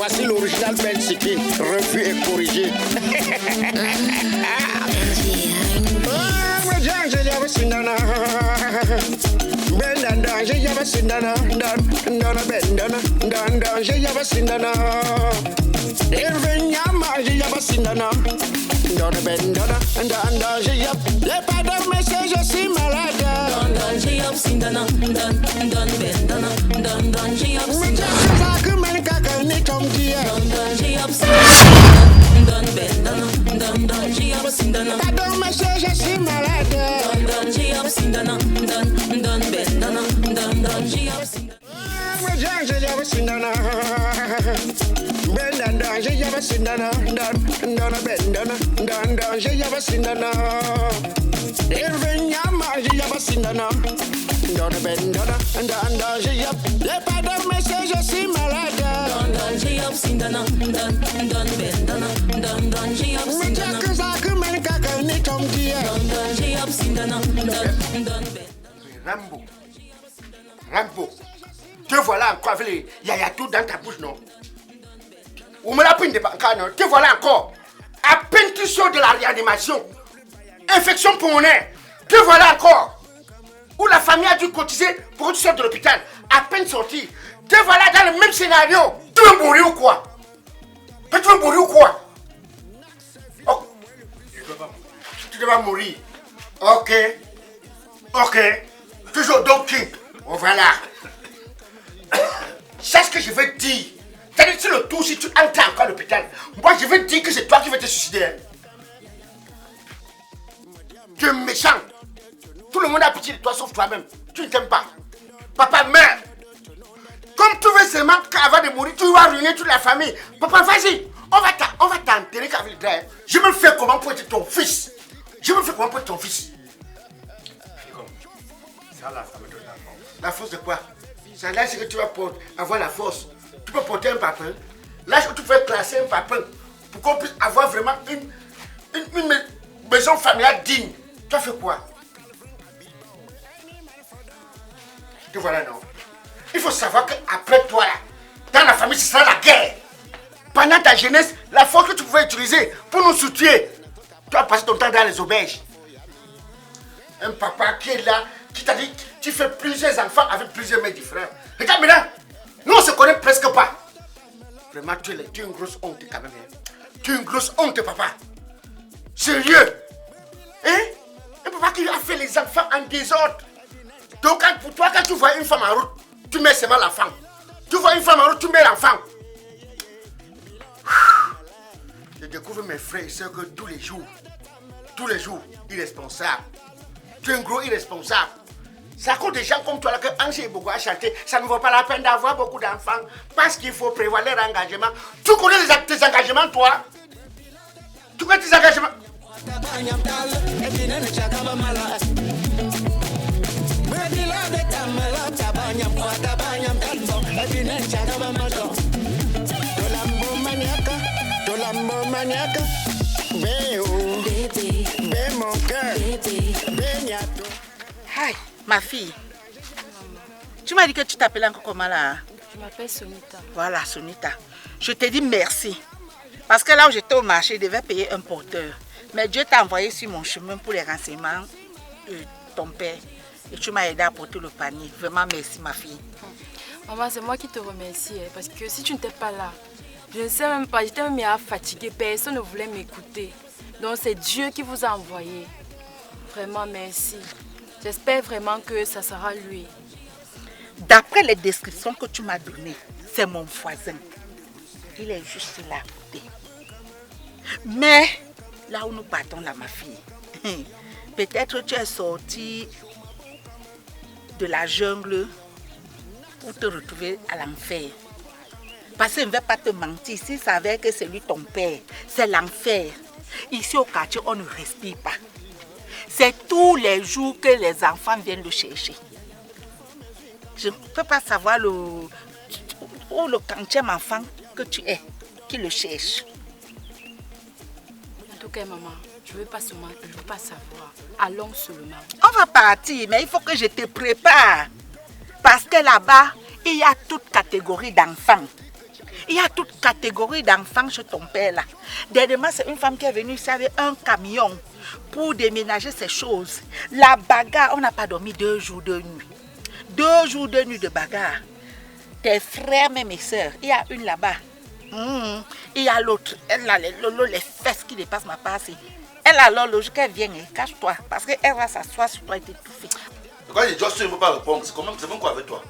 Voici l'original Ben Siki, revu et corrigé. Les pas de message, je suis malade. Rambo, te voilà encore avec les yayatou dans ta bouche, non? Ou me la peine de pas, non? Te voilà encore. À peine tu sors de la réanimation. Infection pulmonaire. Te voilà encore. Où la famille a dû cotiser pour que tu sortes de l'hôpital. À peine sorti. Te voilà dans le même scénario. Tu veux mourir ou quoi? Tu veux mourir ou quoi? Oh. Tu devras mourir. Ok. Toujours Don King. Oh, voilà. C'est ce que je veux te dire. C'est-à-dire que le tour, si tu entres encore à l'hôpital, moi je veux te dire que c'est toi qui veux te suicider. Hein. Tu es méchant. Tout le monde a pitié de toi sauf toi-même. Tu ne t'aimes pas. Papa meurt. Comme tu veux seulement qu'avant de mourir, tu vas ruiner toute la famille. Papa, vas-y. On va t'enterrer qu'avec le drap. Je me fais comment pour être ton fils. Ça là, ça me donne la force. La force de quoi? Ça là, c'est que tu vas avoir la force. Tu peux porter un papin. Là, tu peux classer un papin pour qu'on puisse avoir vraiment une maison familiale digne. Tu as fait quoi? Te voilà, non? Il faut savoir qu'après toi, là, dans la famille, ce sera la guerre. Pendant ta jeunesse, la force que tu pouvais utiliser pour nous soutenir, tu as passé ton temps dans les auberges. Un papa qui est là, qui t'a dit tu fais plusieurs enfants avec plusieurs mères différents. Regarde maintenant, nous on se connaît presque pas. Vraiment, tu es une grosse honte quand même. Hein? Tu es une grosse honte, papa. Sérieux? Hein? Un papa qui a fait les enfants en désordre. Donc pour toi, quand tu vois une femme en route, tu mets seulement l'enfant. Tu vois une femme en route, tu mets l'enfant. Je découvre mes frères et soeurs que tous les jours, irresponsables. Tu es un gros irresponsable. C'est à cause des gens comme toi là que Angers Bogo a chanté. Ça ne vaut pas la peine d'avoir beaucoup d'enfants parce qu'il faut prévoir leur engagement. Tu connais tes engagements, toi? Tu connais tes engagements? Hi, ma fille. Tu m'as dit que tu t'appelles encore comment là? Je m'appelle Sonita. Voilà, Sonita. Je te dis merci. Parce que là où j'étais au marché, je devais payer un porteur. Mais Dieu t'a envoyé sur mon chemin pour les renseignements de ton père. Et tu m'as aidé à porter le panier. Vraiment merci, ma fille. Maman, c'est moi qui te remercie. Parce que si tu n'étais pas là, je ne sais même pas, j'étais même fatiguée. Personne ne voulait m'écouter. Donc c'est Dieu qui vous a envoyé. Vraiment merci. J'espère vraiment que ça sera lui. D'après les descriptions que tu m'as données, c'est mon voisin. Il est juste là à côté. Mais là où nous partons là, ma fille, peut-être tu es sortie de la jungle pour te retrouver à l'enfer. Parce que je ne vais pas te mentir, si tu savais que c'est lui ton père, c'est l'enfer. Ici au quartier, on ne respire pas. C'est tous les jours que les enfants viennent le chercher. Je ne peux pas savoir où le quantième enfant que tu es, qui le cherche. En tout cas, maman, je ne veux pas savoir. Allons seulement. On va partir, mais il faut que je te prépare. Parce que là-bas, il y a toute catégorie d'enfants. Il y a toute catégorie d'enfants chez ton père là. Dernièrement, c'est une femme qui est venue ici avec un camion pour déménager ses choses. La bagarre, on n'a pas dormi 2 jours, 2 nuits. 2 jours, 2 nuits de bagarre. Tes frères, même mes soeurs, il y a une là-bas. Il y a l'autre, elle a les fesses qui dépassent ma passe. Elle a alors logique, elle vient, cache-toi, parce qu'elle va s'asseoir sur toi et t'étouffer. Quand les Johnson ne veut pas répondre, c'est bon quoi avec toi?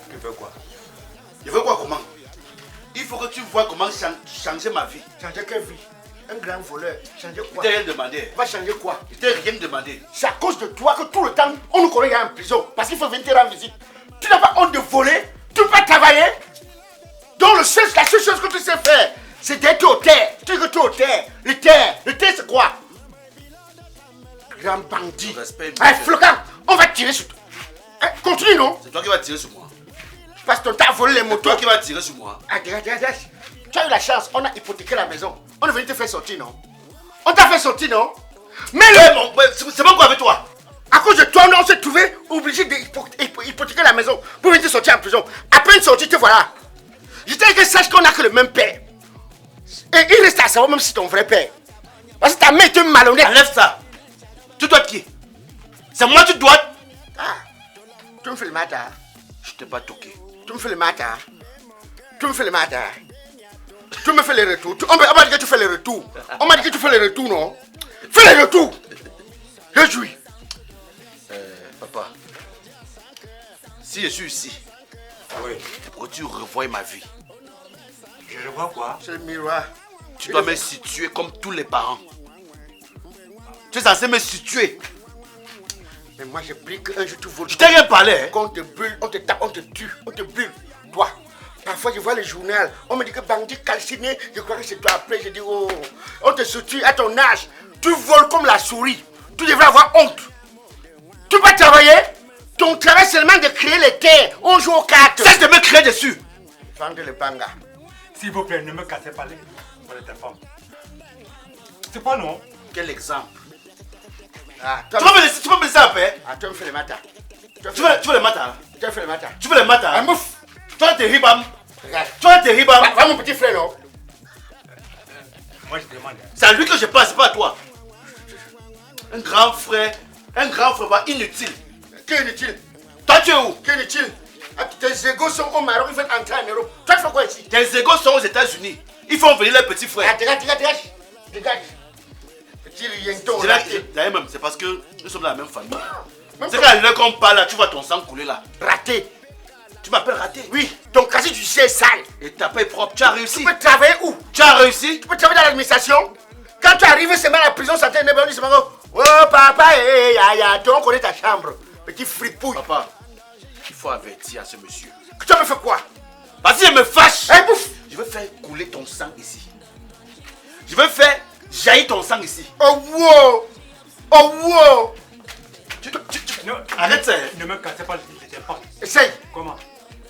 Tu veux quoi? Je veux quoi comment? Il faut que tu vois comment changer ma vie. Changer quelle vie? Un grand voleur. Changer quoi? Je t'ai rien demandé. Va changer quoi? Je t'ai rien demandé. C'est à cause de toi que tout le temps, on nous connaît en prison. Parce qu'il faut venir te rendre visite. Tu n'as pas honte de voler? Tu ne peux pas travailler? Donc la seule chose que tu sais faire, c'est d'être au terre. Tu dis que tu es au terre. Le terre c'est quoi? Grand bandit. Allez, Flocan, on va tirer sur toi. Continue, non? C'est toi qui vas tirer sur moi. Parce que tu as volé les motos. C'est toi qui vas tirer sur moi. Regarde. Tu as eu la chance, on a hypothéqué la maison. On est venu te faire sortir, non? On t'a fait sortir, non? Mais c'est bon quoi avec toi? À cause de toi, on s'est trouvé obligé d'hypothéquer la maison pour venir te sortir en prison. Après une sortie, te voilà. Je t'ai dit que sache qu'on n'a que le même père. Et il reste à savoir même si c'est ton vrai père. Parce que ta mère est un malhonnête. Enlève ça. Tu dois qui? C'est moi tu dois. Ah, tu me fais le matin. Je t'ai pas toqué. Tu me fais le matin. Tu me fais le matin. Tu me fais les retours. On m'a dit que tu fais les retours. On m'a dit que tu fais les retours, non? Fais les retours. Je jouis. Papa, si je suis ici, Oui. pourquoi tu revois ma vie? Je revois quoi? C'est le miroir. Tu dois me situer comme tous les parents. Tu es censé me situer. Mais moi j'ai pris qu'un jour tu voles. Je t'ai rien parlé. Hein? Quand on te brûle, on te tape, on te tue, on te brûle. Toi. Parfois je vois le journal, on me dit que bandit calciné, je crois que c'est toi. Après je dis oh, on te soutient à ton âge. Tu voles comme la souris. Tu devrais avoir honte. Tu vas travailler. Ton travail c'est seulement de créer les terres. On joue aux cartes. Cesse de me créer dessus. Vendre le banga. S'il vous plaît, ne me cassez pas les téléphones. C'est pas non. Quel exemple? Ah, Tu vas me laisser en paix? Ah, tu me fais le matin. Tu veux les matin? Tu me fais le matin. Tu veux les matin? Ah, mouf. Toi t'es ribam. Regarde. Toi t'es ribam. Va mon petit frère, non? Moi je demande. C'est à lui que je passe, c'est pas à toi. Un grand frère bah, inutile. Qui est inutile? Toi tu es où? Qui est inutile? Ah, tes égos sont au Maroc, ils veulent entrer en Europe. Toi, tu fais quoi ici? Tes égos sont aux États-Unis. Ils font venir leurs petits frères. Ah, dégage. Petit rienton. D'ailleurs même, c'est parce que nous sommes dans la même famille. Même C'est comme- quand l'heure qu'on parle là, tu vois ton sang couler là. Raté. Tu m'appelles raté. Oui, ton casier du sais sale. Et ta paix propre, tu as réussi. Tu peux travailler où? Tu as réussi. Tu peux travailler dans l'administration. Quand tu arrives, c'est mal à la prison, ça t'est nébuleuse, c'est mal. Oh papa, on connaît ta chambre. Petit fripouille. Papa, il faut avertir à ce monsieur. Tu as me fait quoi? Parce que je me fâche. Eh, bouffe. Je veux faire couler ton sang ici. Je veux faire jaillir ton sang ici. Oh wow. Oh wow. Non, Arrête ça. Ne me cassez pas les téléphones. Essaye. Comment?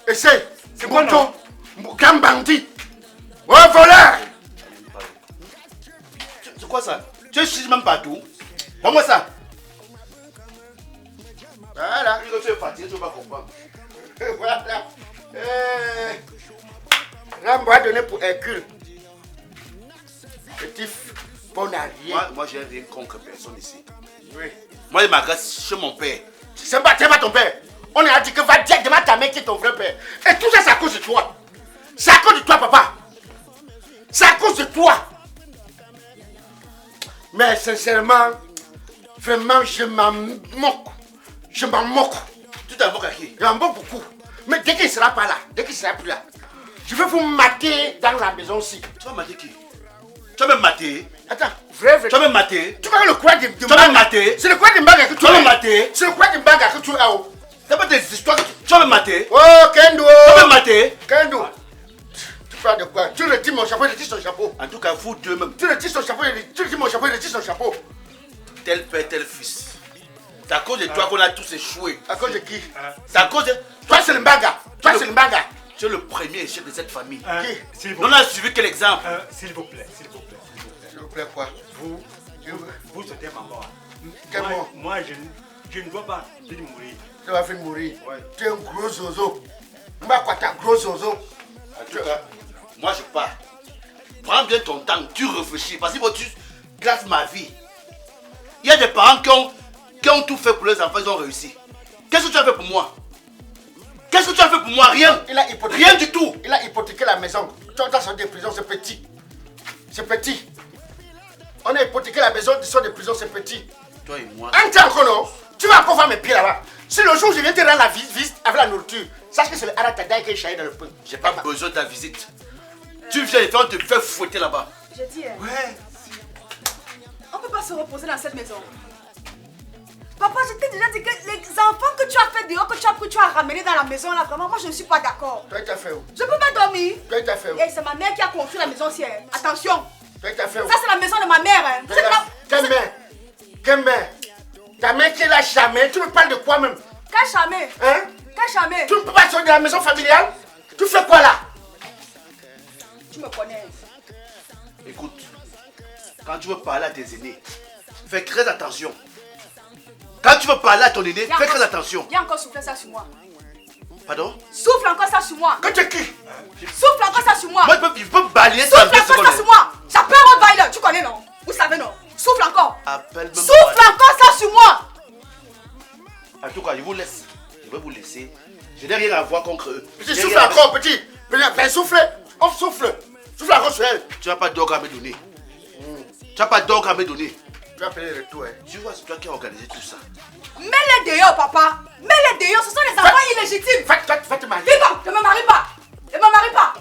Essaye. C'est quoi, Mouton. non? Grand bandit. Oh voleur. C'est quoi ça? Tu chies même partout. Donne-moi ça. Voilà. Vu que tu es fatigué, tu vas comprendre. Voilà. Rambo a donné pour Hercule. Petit bon à rien. Moi j'ai rien contre personne ici. Oui. Moi, je m'agresse chez mon père. C'est pas ton père. On a dit que va directement ta mère qui est ton vrai père. Et tout ça, c'est à cause de toi. C'est à cause de toi, papa. C'est à cause de toi. Mais sincèrement, vraiment, je m'en moque. Je m'en moque. Tu t'en moques à qui? Je m'en moque beaucoup. Mais dès qu'il ne sera pas là, dès qu'il ne sera plus là, je vais vous mater dans la maison aussi. Tu vas mater qui? Tu vas me mater? Attends, vrai. Tu vas me mater? Tu vois le courage de Tu vas me mater? C'est le courage de Mbaga que tu Tu vas me mater? C'est le courage de Mbaga que tu as. C'est pas des histoires que tu vas me mater? Oh, Kendo. Tu vas me mater? Kendo. Tu parles de quoi? Tu retires mon chapeau, je retire son chapeau. En tout cas, vous deux même. Tu retires son chapeau, tu retires mon chapeau, je retire son chapeau. Tel père, tel fils. C'est à cause de toi qu'on a tous échoué. À cause de qui? C'est à cause de... Toi, c'est le Mbaga. Toi, c'est le Mbaga. Tu es le premier échec de cette famille. S'il vous On plaît. a suivi quel exemple? S'il vous plaît, s'il vous plaît. S'il vous plaît, quoi? Vous souhaitez ma mort. Quelle mort? Moi, je ne dois pas mourir. Tu vas faire mourir. Ouais. Tu es un gros zozo. Mba quoi, t'as gros zozo. En tout cas, moi je pars. Prends bien ton temps, tu réfléchis, parce que tu classes ma vie. Il y a des parents qui ont tout fait pour les enfants, ils ont réussi. Qu'est-ce que tu as fait pour moi? Qu'est-ce que tu as fait pour moi? Rien. Il a hypothéqué. Rien du tout. Il a hypothéqué la maison. Toi, dans son de prison, c'est petit. C'est petit. On a hypothéqué la maison, son de prison, c'est petit. Toi et moi. Un temps encore, non? Tu vas encore voir mes pieds là-bas. Si le jour où je viens te rendre la visite avec la nourriture, sache que c'est le Aratadaï qui est chaillé dans le pain. J'ai pas besoin de ta visite. Tu viens et on te fait fouetter là-bas. J'ai dit, Ouais. on peut pas se reposer dans cette maison. Papa, je t'ai déjà dit que les enfants que tu as fait dehors, que tu as pris, tu as ramené dans la maison là, vraiment, moi je ne suis pas d'accord. Toi, tu as fait où? Je peux pas dormir. Toi, tu as fait où? Et c'est ma mère qui a construit la maison aussi. Hein. Attention. Toi, tu as fait où? Ça, c'est la maison de ma mère. Hein. C'est la- Quelle mère? Quelle mère? Ta mère qui est là jamais. Tu me parles de quoi même? Quel jamais. Hein? Quel jamais. Tu ne peux pas sortir de la maison familiale? Tu fais quoi là? Tu me connais. Écoute, quand tu veux parler à tes aînés, fais très attention. Quand tu veux parler à ton aîné, fais très attention. Viens encore souffler ça sur moi. Pardon? Souffle encore ça sur moi. Que tu es qui? Souffle encore ça sur moi. Moi, je peux balayer ça en 2 Souffle encore ça secondes. sur moi. J'appelle Rottweiler. Tu connais, non? Vous savez, non? Souffle encore. Appelle même Souffle pas. encore ça sur moi. En tout cas, je vous laisse. Je vais vous laisser. Je n'ai rien à voir contre eux. Petit, souffle encore, petit. Ben souffle. On souffle. Souffle encore sur elle. Tu n'as pas d'ordre à me donner. Tu n'as pas d'ordre à me donner. Tu vas payer le retour, hein. Tu vois, c'est toi qui as organisé tout ça. Mets-les dehors, papa. Mets-les dehors. Ce sont des enfants illégitimes. Va te marier. Vivant, ne me marie pas. Ne me marie pas.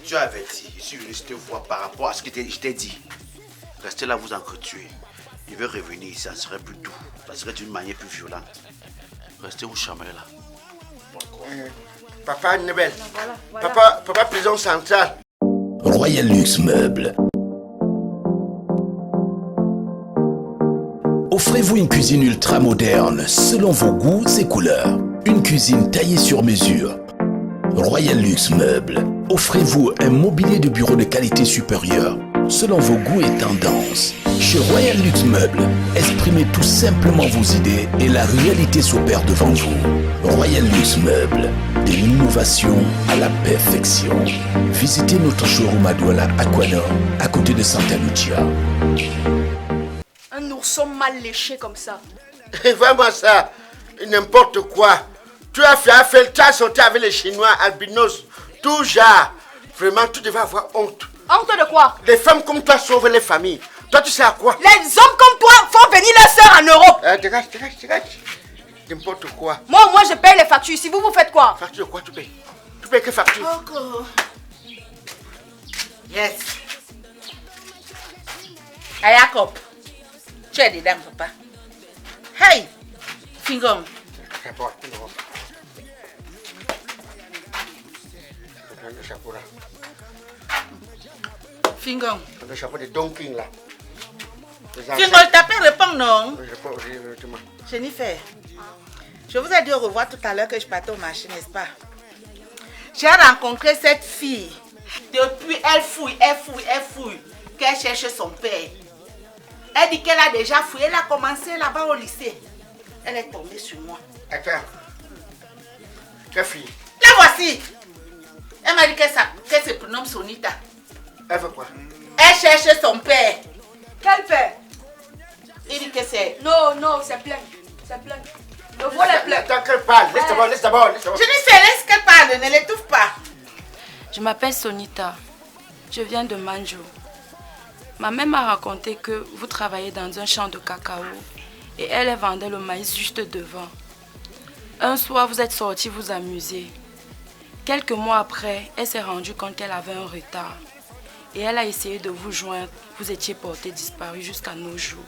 Tu as averti. Je suis venu te voir par rapport à ce que je t'ai dit. Restez là, vous entretuer. Il veut revenir, ça serait plus doux. Ça serait d'une manière plus violente. Restez vous charmer là. Papa Nebel. Voilà. Papa prison centrale. Royal Luxe Meubles. Offrez-vous une cuisine ultra moderne selon vos goûts et couleurs. Une cuisine taillée sur mesure. Royal Luxe Meubles. Offrez-vous un mobilier de bureau de qualité supérieure selon vos goûts et tendances. Chez Royal Luxe Meubles, exprimez tout simplement vos idées et la réalité s'opère devant vous. Royal Luxe Meubles, de l'innovation à la perfection. Visitez notre showroom à Douala, Aquanor, à côté de Santa Lucia. Un ourson mal léché comme ça. Vraiment ça. N'importe quoi. Tu as sorti avec les Chinois, albinos, tout genre. Vraiment, tu devais avoir honte. Honte de quoi? Les femmes comme toi sauvent les familles. Toi, tu sais à quoi? Les hommes comme toi font venir leurs sœurs en Europe. Dégage. N'importe quoi. Moi, au moins, je paye les factures. Si vous, vous faites quoi? Facture de quoi tu payes? Tu payes quelle facture? Coco. Yes. Hey, Jacob. Tu es dedans, papa. Hey, Fingom. D'abord, non. Le chapeau là. Fingom. Le chapeau de Don King là. Fingom, t'as pas répondu, non? Je réponds directement. Jennifer, je vous ai dit au revoir tout à l'heure que je partais au marché, n'est-ce pas? J'ai rencontré cette fille. Depuis, elle fouille, qu'elle cherche son père. Elle dit qu'elle a déjà fouillé, elle a commencé là-bas au lycée. Elle est tombée sur moi. Attends. Quelle fille? La voici. Elle m'a dit qu'elle se prénomme Sonita. Elle veut quoi? Elle cherche son père. Quel père? Il dit que c'est... Non, c'est plein. C'est plein. Le vol est plein. Attends qu'elle parle. Laisse d'abord. Jennifer, laisse qu'elle parle, ne l'étouffe pas. Je m'appelle Sonita. Je viens de Manjou. Ma mère m'a raconté que vous travaillez dans un champ de cacao et elle vendait le maïs juste devant. Un soir, vous êtes sortis vous amuser. Quelques mois après, elle s'est rendue compte qu'elle avait un retard et elle a essayé de vous joindre. Vous étiez porté disparu jusqu'à nos jours.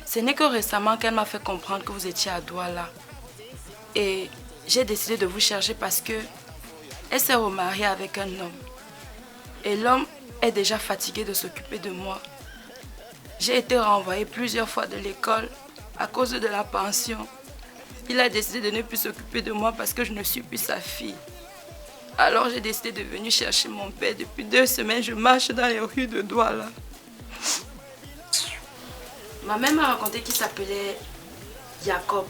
Ce n'est que récemment qu'elle m'a fait comprendre que vous étiez à Douala. Et j'ai décidé de vous chercher parce que elle s'est remariée avec un homme. Et l'homme est déjà fatigué de s'occuper de moi. J'ai été renvoyée plusieurs fois de l'école à cause de la pension. Il a décidé de ne plus s'occuper de moi parce que je ne suis plus sa fille. Alors j'ai décidé de venir chercher mon père. Depuis 2 semaines, je marche dans les rues de Douala. Ma mère m'a raconté qu'il s'appelait Jacob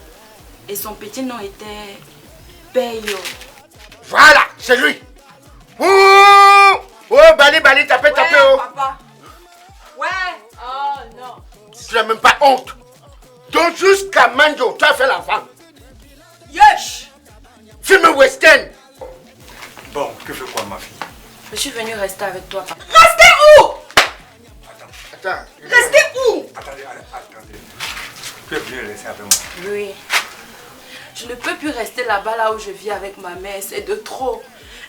et son petit nom était Peyo. Voilà, c'est lui. Oh, Bali, tapez, oh. Papa. Ouais. Oh non. Tu n'as même pas honte. Donc jusqu'à Manjo, tu as fait l'enfant. Yesh. Film western. Bon, que fait quoi ma fille? Je suis venue rester avec toi, papa. Restez où? Attends. Restez où? Attendez. Tu es venu rester avec moi. Oui. Je ne peux plus rester là-bas, là où je vis avec ma mère. C'est de trop.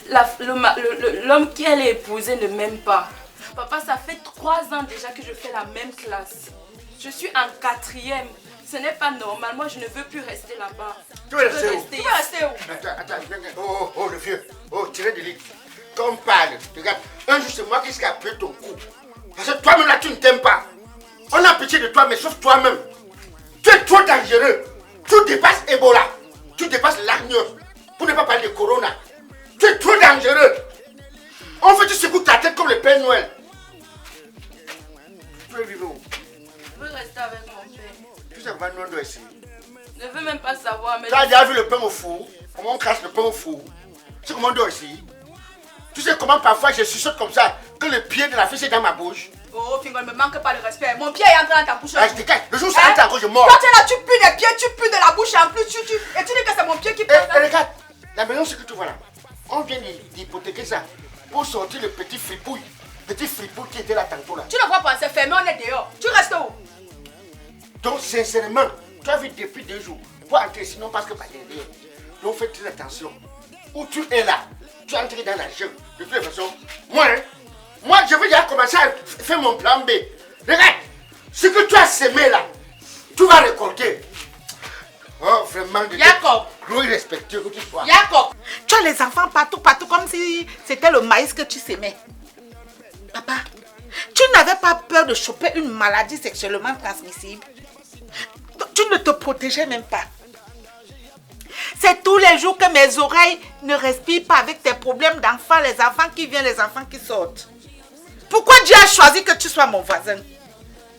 L'homme qui elle est épousé ne m'aime pas. Papa, ça fait 3 ans déjà que je fais la même classe. Je suis en 4e. Ce n'est pas normal. Moi, je ne veux plus rester là-bas. Tu veux rester où? Tu vas rester où? Attends. Oh, le vieux. Oh, tirez de lit. Quand on parle, regarde. Un jour, c'est moi qui ai appelé ton coup. Parce que toi-même, là, tu ne t'aimes pas. On a pitié de toi, mais sauf toi-même. Tu es trop dangereux. Tu dépasses Ebola. Tu dépasses l'agneau. Pour ne pas parler de Corona. Tu es trop dangereux. On fait tu secoues ta tête comme le Père Noël. Tu veux vivre où? Je veux rester avec mon père. Tu sais pas nous ici. Je ne veux même pas savoir. Mais Tu as déjà vu le pain au four? Comment on crache le pain au four? Tu sais comment on dort ici? Tu sais comment parfois je chuchote comme ça que le pied de la fille est dans ma bouche? Oh, Fingo, ne me manque pas de respect. Mon pied est entré dans ta bouche. Ah, je décale. Le jour où ça rentre encore, je mors. Toi, tu es là, tu pues des pieds, tu pues de la bouche et en plus, et tu dis que c'est mon pied qui pue. Et regarde, la maison, ce que tu vois là, on vient d'hypothéquer ça pour sortir le petit fripouille. Petit fripouille qui était là tantôt là. Tu ne vois pas, c'est fermé, on est dehors. Tu restes où? Donc, sincèrement, tu as vu depuis 2 jours pour entrer, sinon parce que pas derrière. Donc, fais très attention. Où tu es là, tu es entré dans la jungle. De toute façon, moi, je vais déjà commencer à faire mon plan B. Regarde, ce que tu as semé là, tu vas récolter. Oh, vraiment, de Jacob. Louis respectueux que tu sois. Jacob, tu as les enfants partout, comme si c'était le maïs que tu semais. Papa, tu n'avais pas peur de choper une maladie sexuellement transmissible? Tu ne te protégeais même pas. C'est tous les jours que mes oreilles ne respirent pas avec tes problèmes d'enfants, les enfants qui viennent, les enfants qui sortent. Pourquoi Dieu a choisi que tu sois mon voisin?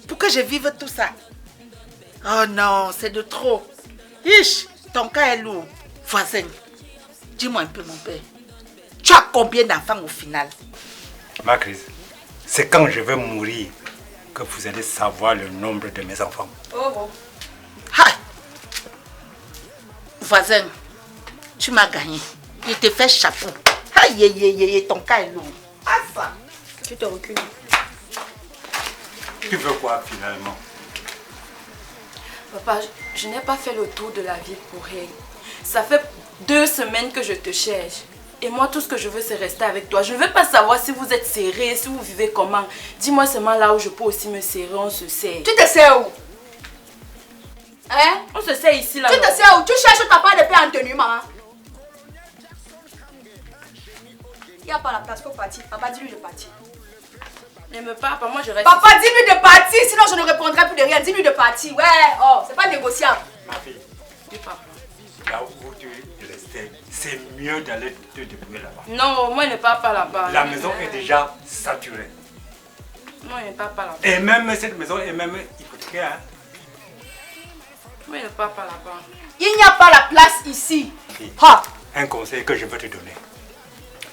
Pour que je vive tout ça? Oh non, c'est de trop. Ish, ton cas est lourd. Voisin, dis-moi un peu mon père. Tu as combien d'enfants au final? Ma Chris, c'est quand je vais mourir que vous allez savoir le nombre de mes enfants. Oh. Ha! Voisin, tu m'as gagné. Je te fais chapeau. Aïe, ton cas est lourd. Ah ça. Tu te recules. Tu veux quoi finalement? Papa, je n'ai pas fait le tour de la ville pour rien. Ça fait 2 semaines que je te cherche. Et moi, tout ce que je veux, c'est rester avec toi. Je ne veux pas savoir si vous êtes serré, si vous vivez comment. Dis-moi seulement là où je peux aussi me serrer, on se serre. Tu te sais où? Hein? On se serre ici, là. Tu te sais où? Tu cherches ta part de paix en tenue, maman. Il n'y a pas la place pour partir. Papa, dis-lui de partir. Ne me parle pas, moi je reste. Papa, dis-lui de partir, sinon je ne répondrai plus de rien. Dis-lui de partir. Ouais, oh, c'est pas négociable. Ma fille, Oui, papa. là où tu es resté, c'est mieux d'aller te débrouiller là-bas. Non, moi je ne pars pas là-bas. La maison est déjà saturée. Moi je ne pars pas là-bas. Et même cette maison est même hypothéquée. Hein? Moi je ne pars pas là-bas. Il n'y a pas la place ici. Fille, Ha. un conseil que je veux te donner.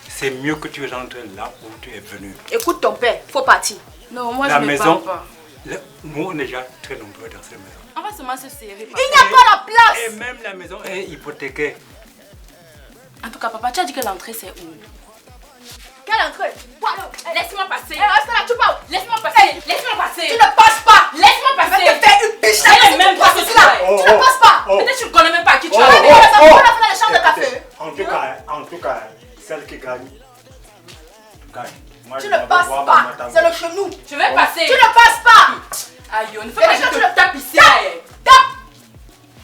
C'est mieux que tu rentres là où tu es venu. Écoute ton père, faut partir. Non, moi La je ne maison, pars pas. nous on est déjà très nombreux dans cette maison. On va seulement se serrer. Papa. Il n'y a pas la place. Et même la maison est hypothéquée. En tout cas, papa, tu as dit que l'entrée c'est où? Quelle entrée? Laisse-moi passer. Reste là, tu parles. Laisse-moi passer. Laisse-moi passer. Tu ne passes pas. Laisse-moi Je passer. vais te faire une biche Elle est là. même pas ceci là. Tu ne passes pas. Peut-être que tu ne connais même pas qui tu On a as. fait la chambre de café. En tout cas, celle qui gagne. Moi, Tu je ne vais passes voir pas. ma tante. C'est le genou. Je vais passer. Tu ne passes pas. Aïe, on ne fait pas que je te tape ici. Tape.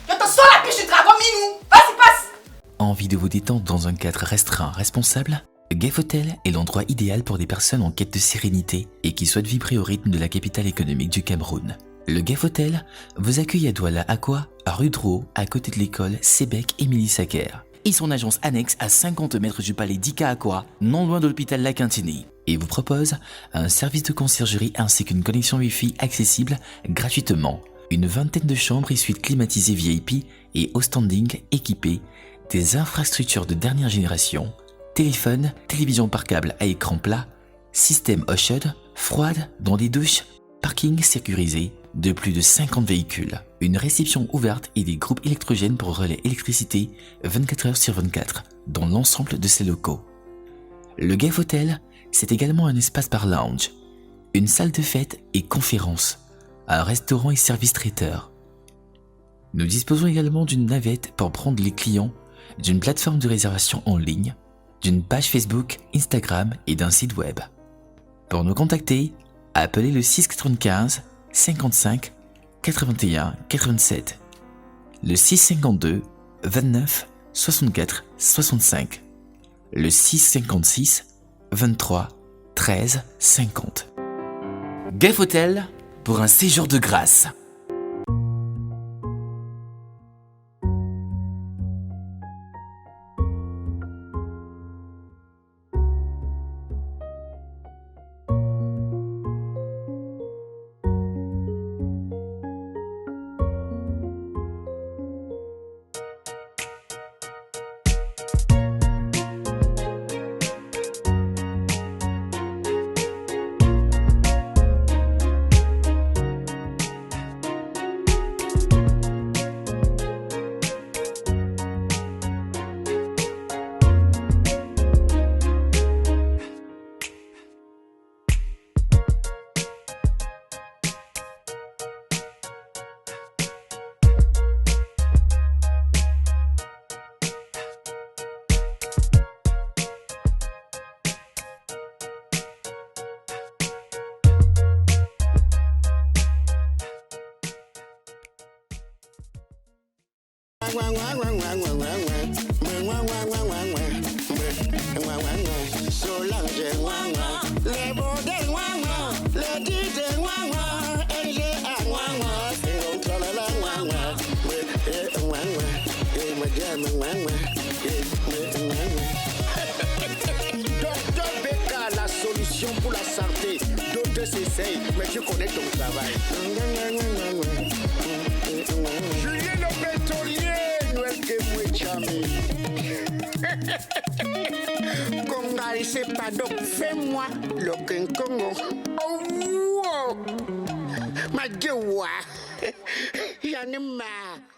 Je te sors la biche du dragon minou. Vas-y, passe. Envie de vous détendre dans un cadre restreint, responsable? Gef Hotel est l'endroit idéal pour des personnes en quête de sérénité et qui souhaitent vibrer au rythme de la capitale économique du Cameroun. Le Gef Hotel vous accueille à Douala Aqua, à rue Drouot, à côté de l'école Sébec Émilie Sacker. Et son agence annexe à 50 mètres du palais d'Ika Aqua, non loin de l'hôpital La Quintinie. Et vous propose un service de conciergerie ainsi qu'une connexion Wi-Fi accessible gratuitement. Une vingtaine de chambres et suites climatisées VIP et au standing équipées, des infrastructures de dernière génération, téléphone, télévision par câble à écran plat, système eau chaude, froide dans des douches, parking sécurisé de plus de 50 véhicules, une réception ouverte et des groupes électrogènes pour relais électricité 24 heures sur 24 dans l'ensemble de ces locaux. Le Gave Hotel, c'est également un espace bar lounge, une salle de fête et conférences, un restaurant et service traiteur. Nous disposons également d'une navette pour prendre les clients, d'une plateforme de réservation en ligne, d'une page Facebook, Instagram et d'un site web. Pour nous contacter, appelez le 695 55 81 87, le 652 29 64 65, le 656 23 13 50. Gave Hotel pour un séjour de grâce. Docteur Beka, la solution pour la santé. D'autres s'essayent, mais tu connais ton travail. Julien le pétrolier, Noël Kemoué-Chamé. Congal, c'est pas donc, fais-moi le Congo. Oh, wow. Ma gueule, j'en ai marre.